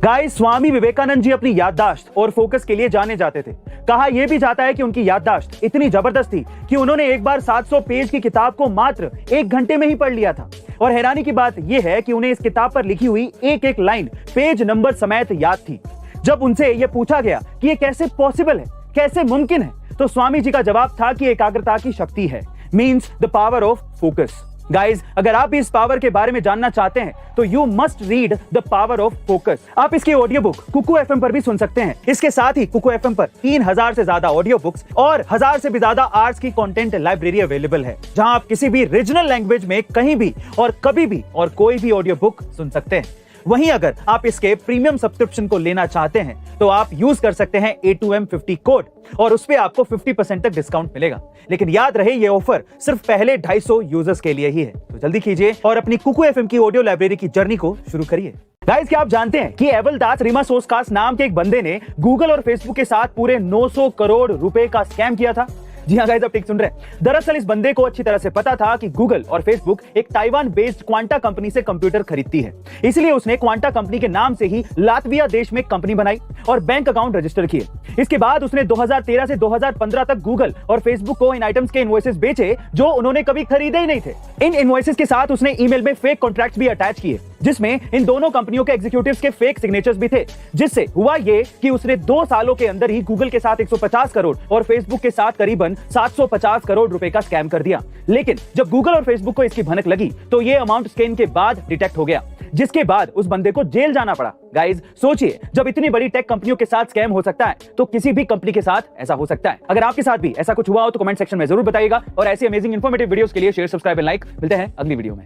Guys, Swami Vivekananda ji अपनी याददाश्त और फोकस के लिए जाने जाते थे। कहा यह भी जाता है कि उनकी याददाश्त इतनी जबरदस्त थी कि उन्होंने एक बार 700 पेज की किताब को मात्र 1 घंटे में ही पढ़ लिया था। और हैरानी की बात यह है कि उन्हें इस किताब पर लिखी हुई एक एक लाइन पेज नंबर समेत याद थी। जब उनसे यह पूछा गया कि यह कैसे पॉसिबल है, कैसे मुमकिन है, तो स्वामी जी का जवाब था कि एकाग्रता की शक्ति है, means the power of focus. Guys, अगर आप इस पावर के बारे में जानना चाहते हैं तो you must read the power of focus. आप इसकी ऑडियो बुक कुकू एफएम पर भी सुन सकते हैं। इसके साथ ही कुकू एफएम पर 3000 से ज्यादा ऑडियो बुक्स और 1000 से भी ज्यादा आर्ट्स की कंटेंट लाइब्रेरी अवेलेबल है, जहां आप किसी भी रीजनल लैंग्वेज में कहीं भी और कभी भी और कोई भी ऑडियो बुक सुन सकते हैं। वहीं अगर आप इसके प्रीमियम सब्सक्रिप्शन को लेना चाहते हैं तो आप यूज कर सकते हैं A2M50 कोड और उस पे आपको 50% तक डिस्काउंट मिलेगा। लेकिन याद रहे, ये ऑफर सिर्फ पहले 250 यूजर्स के लिए ही है। तो जल्दी कीजिए और अपनी कुकू एफएम की ऑडियो लाइब्रेरी की जर्नी को शुरू करिए। गाइस, क्या आप जानते हैं कि एवलदास रिमासोसकास नाम के एक बंदे ने गूगल और फेसबुक के साथ पूरे 900 करोड़ रुपए का स्कैम किया था? जी हाँ गाइस, आप ठीक सुन रहे हैं। दरअसल इस बंदे को अच्छी तरह से पता था कि गूगल और फेसबुक एक ताइवान बेस्ड क्वांटा कंपनी से कंप्यूटर खरीदती है, इसलिए उसने क्वांटा कंपनी के नाम से ही लातविया देश में कंपनी बनाई और बैंक अकाउंट रजिस्टर किए। इसके बाद उसने 2013 से 2015 तक गूगल और फेसबुक को इन आइटम्स के इनवॉइसेस बेचे जो उन्होंने कभी खरीदे ही नहीं थे। इन इनवॉइसेस के साथ उसने ईमेल में फेक कॉन्ट्रैक्ट्स भी अटैच किए, जिसमें इन दोनों कंपनियों के एग्जीक्यूटिव्स के फेक सिग्नेचर्स भी थे। जिससे हुआ ये कि उसने 2 सालों के अंदर ही गूगल के साथ 150 करोड़ और फेसबुक के साथ करीबन 750 करोड़ रुपए का स्कैम कर दिया। लेकिन जब गूगल और फेसबुक को इसकी भनक लगी तो ये अमाउंट स्कैन के बाद डिटेक्ट हो गया, जिसके बाद उस बंदे को जेल जाना पड़ा। गाइस, सोचिए, जब इतनी बड़ी टेक कंपनियों के साथ स्कैम हो सकता है तो किसी भी कंपनी के साथ ऐसा हो सकता है। अगर आपके साथ भी ऐसा कुछ हुआ हो तो कमेंट सेक्शन में जरूर बताइएगा और ऐसी अमेजिंग इंफॉर्मेटिव वीडियोस के लिए शेयर, सब्सक्राइब एंड लाइक। मिलते हैं अगली वीडियो में।